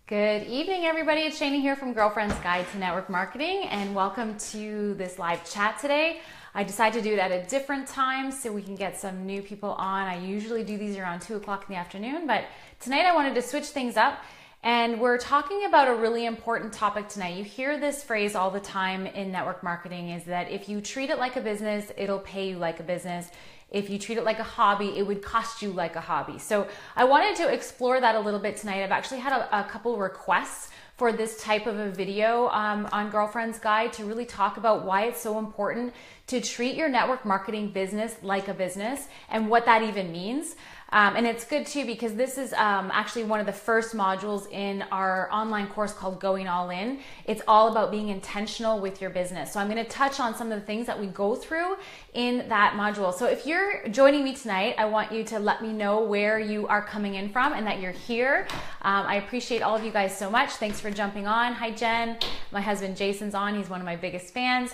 Good evening, everybody. It's Shana here from Girlfriend's Guide to Network Marketing, and welcome to this live chat today. I decided to do it at a different time so we can get some new people on. I usually do these around 2 o'clock in the afternoon, but tonight I wanted to switch things up, and we're talking about a really important topic tonight. You hear this phrase all the time in network marketing, is that if you treat it like a business, it'll pay you like a business. If you treat it like a hobby, it would cost you like a hobby. So I wanted to explore that a little bit tonight. I've actually had a couple requests for this type of a video on Girlfriend's Guide to really talk about why it's so important to treat your network marketing business like a business and what that even means. And it's good too because this is actually one of the first modules in our online course called Going All In. It's all about being intentional with your business. So I'm going to touch on some of the things that we go through in that module. So if you're joining me tonight, I want you to let me know where you are coming in from and that you're here. I appreciate all of you guys so much. Thanks for jumping on. Hi, Jen. My husband Jason's on. He's one of my biggest fans.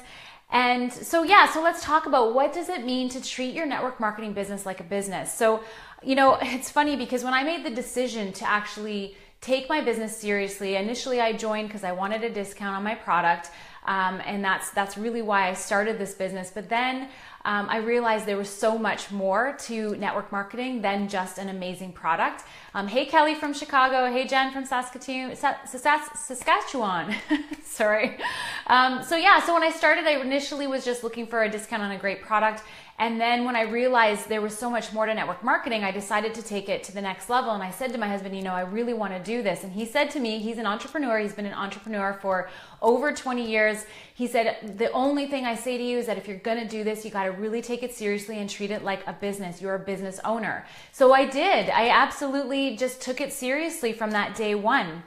And so let's talk about what does it mean to treat your network marketing business like a business. So, you know, it's funny because when I made the decision to actually take my business seriously, initially I joined because I wanted a discount on my product. And that's really why I started this business. But then I realized there was so much more to network marketing than just an amazing product. Hey, Kelly from Chicago. Hey, Jen from Saskatoon, Saskatchewan. Sorry. So when I started, I initially was just looking for a discount on a great product. And then when I realized there was so much more to network marketing, I decided to take it to the next level. And I said to my husband, you know, I really want to do this. And he said to me, he's an entrepreneur. He's been an entrepreneur for over 20 years. He said, the only thing I say to you is that if you're going to do this, you got to really take it seriously and treat it like a business. You're a business owner. So I did. I absolutely just took it seriously from that day one.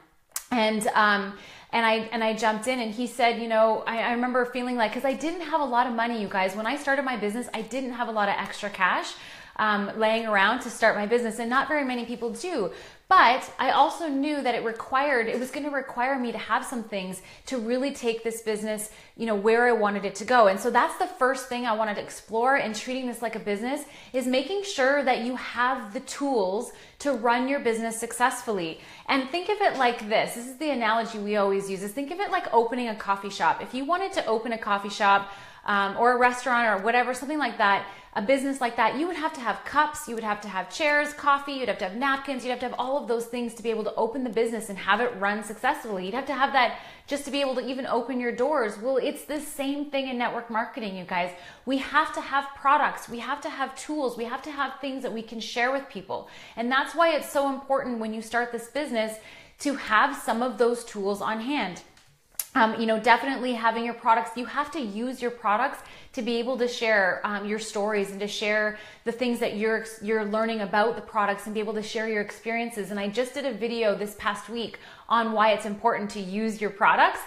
And I jumped in, and he said, you know, I remember feeling like, because I didn't have a lot of money, you guys. When I started my business, I didn't have a lot of extra cash laying around to start my business, and not very many people do. But I also knew that it was going to require me to have some things to really take this business, you know, where I wanted it to go. And so that's the first thing I wanted to explore in treating this like a business, is making sure that you have the tools to run your business successfully. And think of it like this. This is the analogy we always use, is think of it like opening a coffee shop. If you wanted to open a coffee shop or a restaurant or whatever, something like that, a business like that, you would have to have cups, you would have to have chairs, coffee, you'd have to have napkins, you'd have to have all of those things to be able to open the business and have it run successfully. You'd have to have that just to be able to even open your doors. Well, it's the same thing in network marketing, you guys. We have to have products, we have to have tools, we have to have things that we can share with people. And that's why it's so important when you start this business to have some of those tools on hand. You know, definitely having your products, you have to use your products to be able to share your stories and to share the things that you're learning about the products and be able to share your experiences. And I just did a video this past week on why it's important to use your products.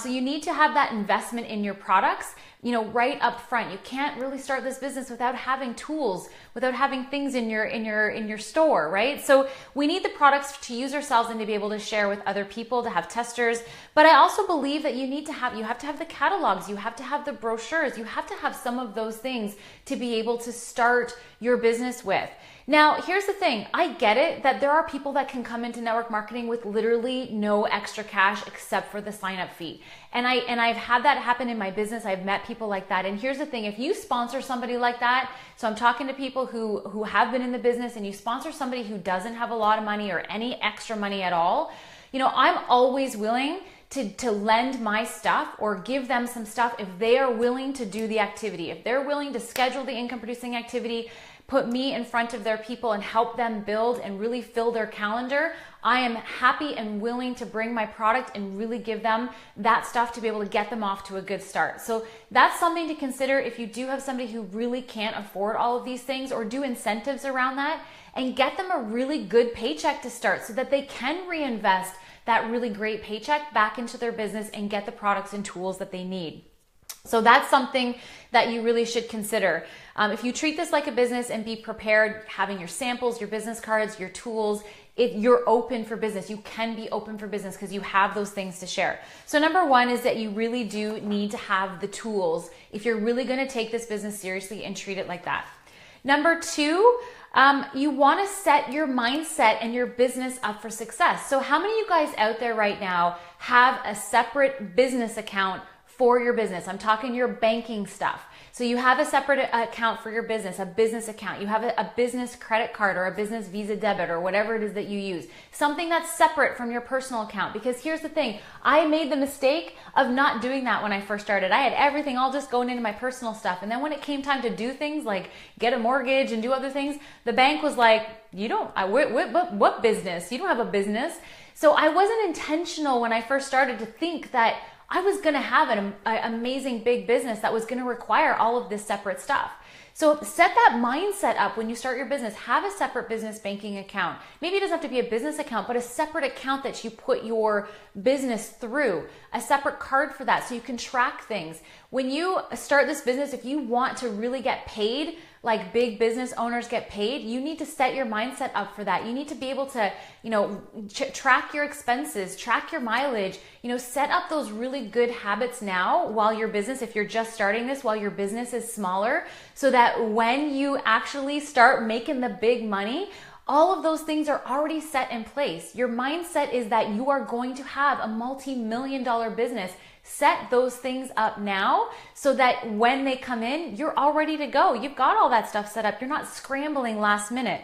So you need to have that investment in your products, you know, right up front. You can't really start this business without having tools, without having things in your store, right? So we need the products to use ourselves and to be able to share with other people, to have testers. But I also believe that you have to have the catalogs, you have to have the brochures, you have to have some of those things to be able to start your business with. Now, here's the thing. I get it that there are people that can come into network marketing with literally no extra cash except for the sign-up fee. And I've had that happen in my business. I've met people like that. And here's the thing. If you sponsor somebody like that, so I'm talking to people who have been in the business, and you sponsor somebody who doesn't have a lot of money or any extra money at all, you know, I'm always willing to lend my stuff or give them some stuff if they are willing to do the activity. If they're willing to schedule the income producing activity, put me in front of their people and help them build and really fill their calendar, I am happy and willing to bring my product and really give them that stuff to be able to get them off to a good start. So that's something to consider if you do have somebody who really can't afford all of these things, or do incentives around that and get them a really good paycheck to start so that they can reinvest that really great paycheck back into their business and get the products and tools that they need. So that's something that you really should consider. If you treat this like a business and be prepared, having your samples, your business cards, your tools, you're open for business. You can be open for business because you have those things to share. So number one is that you really do need to have the tools if you're really going to take this business seriously and treat it like that. Number two, you want to set your mindset and your business up for success. So how many of you guys out there right now have a separate business account for your business? I'm talking your banking stuff. So you have a separate account for your business, a business account. You have a business credit card or a business Visa debit or whatever it is that you use. Something that's separate from your personal account. Because here's the thing, I made the mistake of not doing that when I first started. I had everything all just going into my personal stuff. And then when it came time to do things like get a mortgage and do other things, the bank was like, what business? You don't have a business. So I wasn't intentional when I first started to think that I was going to have an amazing big business that was going to require all of this separate stuff. So set that mindset up when you start your business. Have a separate business banking account. Maybe it doesn't have to be a business account, but a separate account that you put your business through, a separate card for that so you can track things. When you start this business, if you want to really get paid, like big business owners get paid, you need to set your mindset up for that. You need to be able to, track your expenses, track your mileage, set up those really good habits now while your business, if you're just starting this, while your business is smaller, so that when you actually start making the big money, all of those things are already set in place. Your mindset is that you are going to have a multi-million-dollar business. Set those things up now so that when they come in, you're all ready to go. You've got all that stuff set up. You're not scrambling last minute.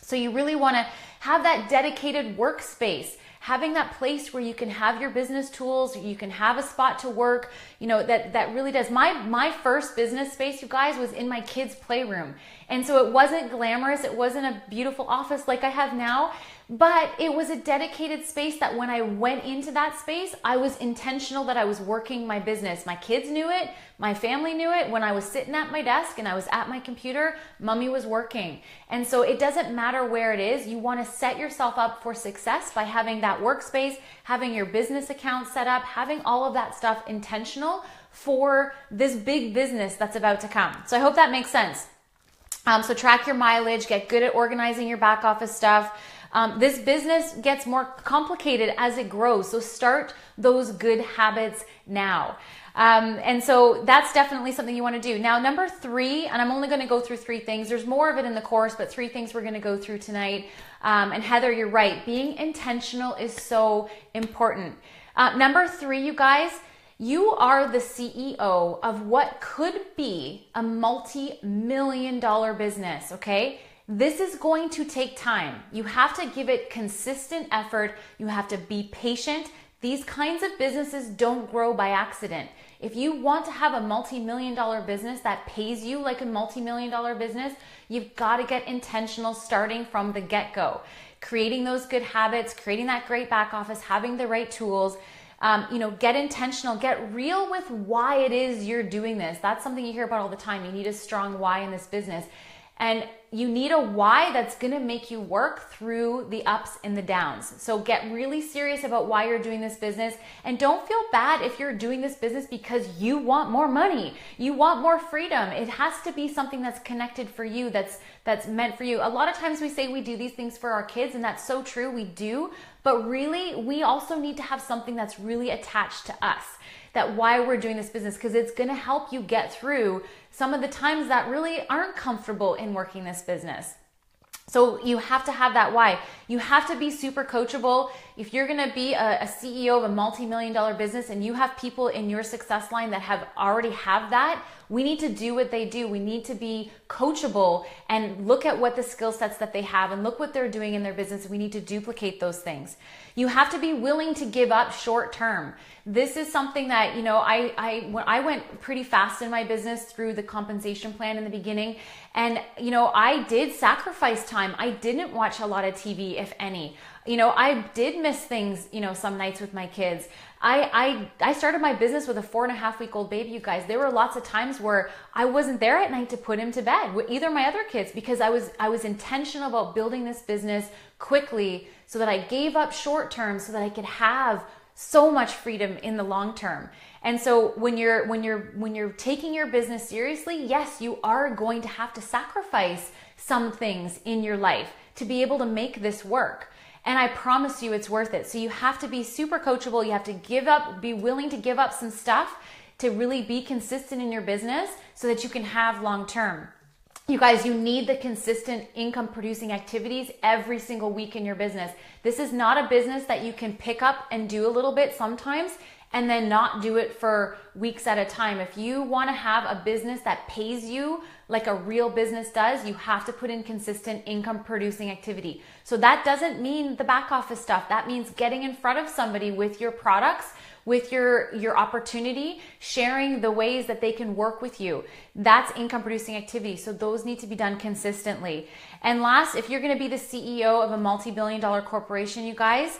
So you really want to have that dedicated workspace, having that place where you can have your business tools, you can have a spot to work, that really does. My first business space, you guys, was in my kids' playroom. And so it wasn't glamorous. It wasn't a beautiful office like I have now. But it was a dedicated space that when I went into that space, I was intentional that I was working my business. My kids knew it. My family knew it. When I was sitting at my desk and I was at my computer, mommy was working. And so it doesn't matter where it is. You want to set yourself up for success by having that workspace, having your business account set up, having all of that stuff intentional for this big business that's about to come. So I hope that makes sense. So track your mileage, get good at organizing your back office stuff. This business gets more complicated as it grows. So start those good habits now. And so that's definitely something you want to do. Now, number three, and I'm only going to go through three things. There's more of it in the course, but three things we're going to go through tonight. And Heather, you're right. Being intentional is so important. Number three, you guys, you are the CEO of what could be a multi-million-dollar business, okay? This is going to take time. You have to give it consistent effort. You have to be patient. These kinds of businesses don't grow by accident. If you want to have a multi-million-dollar business that pays you like a multi-million-dollar business, you've got to get intentional starting from the get-go. Creating those good habits, creating that great back office, having the right tools. Get intentional, get real with why it is you're doing this. That's something you hear about all the time. You need a strong why in this business. And you need a why that's going to make you work through the ups and the downs. So get really serious about why you're doing this business, and don't feel bad if you're doing this business because you want more money. You want more freedom. It has to be something that's connected for you, that's meant for you. A lot of times we say we do these things for our kids, and that's so true. We do, but really we also need to have something that's really attached to us. That why we're doing this business, because it's going to help you get through some of the times that really aren't comfortable in working this business. So you have to have that why. You have to be super coachable. If you're going to be a CEO of a multi-million-dollar business and you have people in your success line that already have that, we need to do what they do. We need to be coachable and look at what the skill sets that they have and look what they're doing in their business. We need to duplicate those things. You have to be willing to give up short term. This is something that, I went pretty fast in my business through the compensation plan in the beginning. And, I did sacrifice time. I didn't watch a lot of TV, if any. I did miss things, some nights with my kids. I started my business with a 4.5-week-old baby, you guys. There were lots of times where I wasn't there at night to put him to bed with either my other kids, because I was intentional about building this business quickly so that I gave up short term so that I could have so much freedom in the long term. And so when you're taking your business seriously, yes, you are going to have to sacrifice some things in your life to be able to make this work. And I promise you it's worth it. So you have to be super coachable. You have to be willing to give up some stuff to really be consistent in your business so that you can have long term. You guys, you need the consistent income producing activities every single week in your business. This is not a business that you can pick up and do a little bit sometimes and then not do it for weeks at a time. If you want to have a business that pays you like a real business does, you have to put in consistent income producing activity. So that doesn't mean the back office stuff. That means getting in front of somebody with your products, with your opportunity, sharing the ways that they can work with you. That's income producing activity. So those need to be done consistently. And last, if you're going to be the CEO of a multi-billion-dollar corporation, you guys,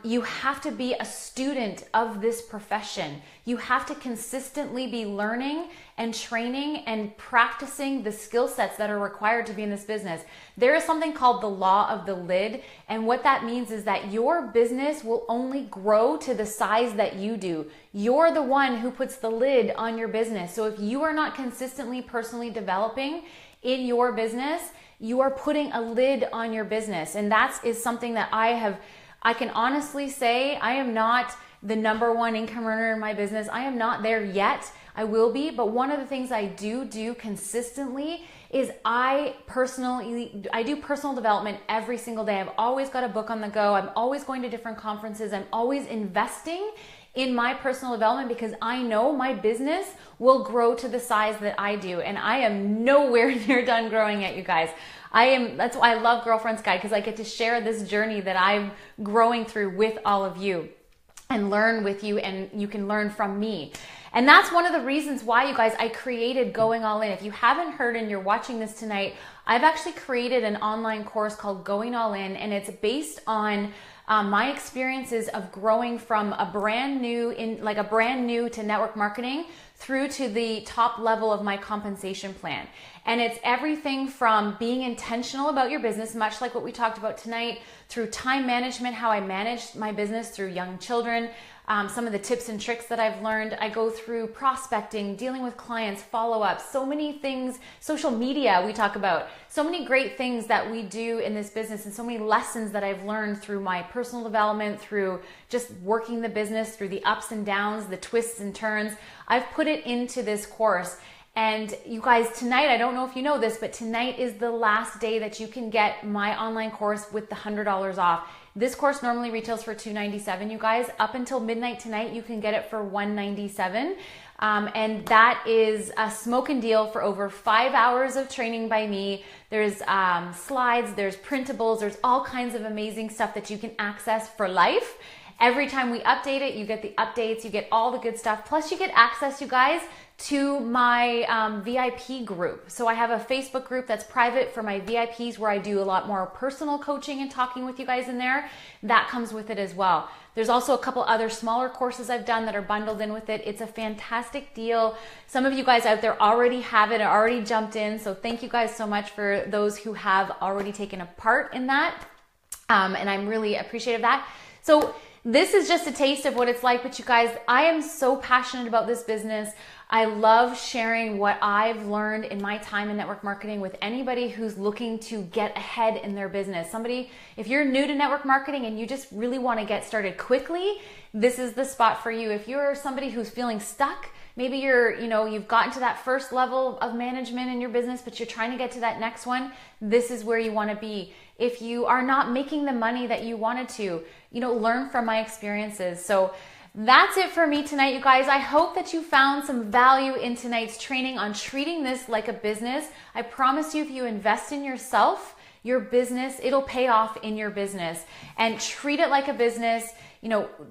you have to be a student of this profession. You have to consistently be learning and training and practicing the skill sets that are required to be in this business. There is something called the law of the lid. And what that means is that your business will only grow to the size that you do. You're the one who puts the lid on your business. So if you are not consistently personally developing in your business, you are putting a lid on your business. And that is something that I can honestly say I am not the number one income earner in my business. I am not there yet. I will be. But one of the things I do consistently is I do personal development every single day. I've always got a book on the go. I'm always going to different conferences. I'm always investing in my personal development because I know my business will grow to the size that I do. And I am nowhere near done growing yet, you guys. That's why I love Girlfriend's Guide, because I get to share this journey that I'm growing through with all of you and learn with you, and you can learn from me. And that's one of the reasons why, you guys, I created Going All In. If you haven't heard and you're watching this tonight, I've actually created an online course called Going All In, and it's based on my experiences of growing from a brand new to network marketing through to the top level of my compensation plan. And it's everything from being intentional about your business, much like what we talked about tonight, through time management, how I managed my business through young children, some of the tips and tricks that I've learned. I go through prospecting, dealing with clients, follow-up, so many things, social media we talk about, so many great things that we do in this business, and so many lessons that I've learned through my personal development, through just working the business, through the ups and downs, the twists and turns. I've put it into this course. And you guys, tonight, I don't know if you know this, but tonight is the last day that you can get my online course with the $100 off. This course normally retails for $297, you guys. Up until midnight tonight, you can get it for $197. And that is a smoking deal for over 5 hours of training by me. There's slides, there's printables, there's all kinds of amazing stuff that you can access for life. Every time we update it, you get the updates, you get all the good stuff. Plus you get access, you guys, to my VIP group. So I have a Facebook group that's private for my VIPs where I do a lot more personal coaching and talking with you guys in there. That comes with it as well. There's also a couple other smaller courses I've done that are bundled in with it. It's a fantastic deal. Some of you guys out there already have it, already jumped in. So thank you guys so much for those who have already taken a part in that. And I'm really appreciative of that. So this is just a taste of what it's like. But you guys, I am so passionate about this business. I love sharing what I've learned in my time in network marketing with anybody who's looking to get ahead in their business. Somebody, if you're new to network marketing and you just really want to get started quickly, this is the spot for you. If you're somebody who's feeling stuck, maybe you've gotten to that first level of management in your business, but you're trying to get to that next one, this is where you want to be. If you are not making the money that you wanted to, learn from my experiences. So that's it for me tonight, you guys. I hope that you found some value in tonight's training on treating this like a business. I promise you, if you invest in yourself, your business, it'll pay off in your business. And treat it like a business.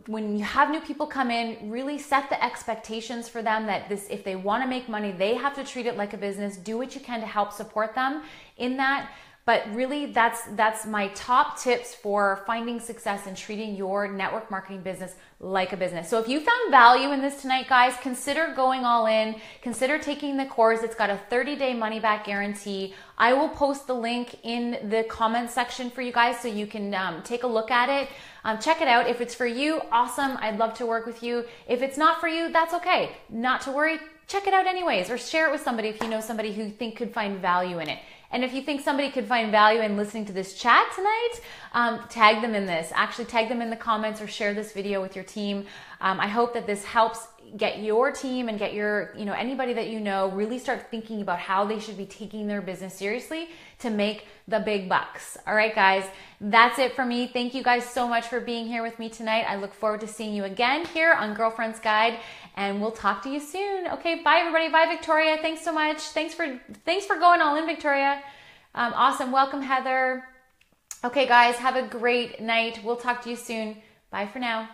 When you have new people come in, really set the expectations for them that if they want to make money, they have to treat it like a business. Do what you can to help support them in that. But really, that's my top tips for finding success and treating your network marketing business like a business. So if you found value in this tonight, guys, consider going all in. Consider taking the course. It's got a 30-day money-back guarantee. I will post the link in the comment section for you guys so you can take a look at it. Check it out. If it's for you, awesome. I'd love to work with you. If it's not for you, that's okay. Not to worry. Check it out anyways, or share it with somebody if you know somebody who you think could find value in it. And if you think somebody could find value in listening to this chat tonight, tag them in this. Actually tag them in the comments or share this video with your team. I hope that this helps get your team and get your, anybody that you know, really start thinking about how they should be taking their business seriously to make the big bucks. All right, guys, that's it for me. Thank you guys so much for being here with me tonight. I look forward to seeing you again here on Girlfriend's Guide, and we'll talk to you soon. Okay, bye everybody. Bye, Victoria. Thanks so much. Thanks for going all in, Victoria. Awesome. Welcome, Heather. Okay, guys, have a great night. We'll talk to you soon. Bye for now.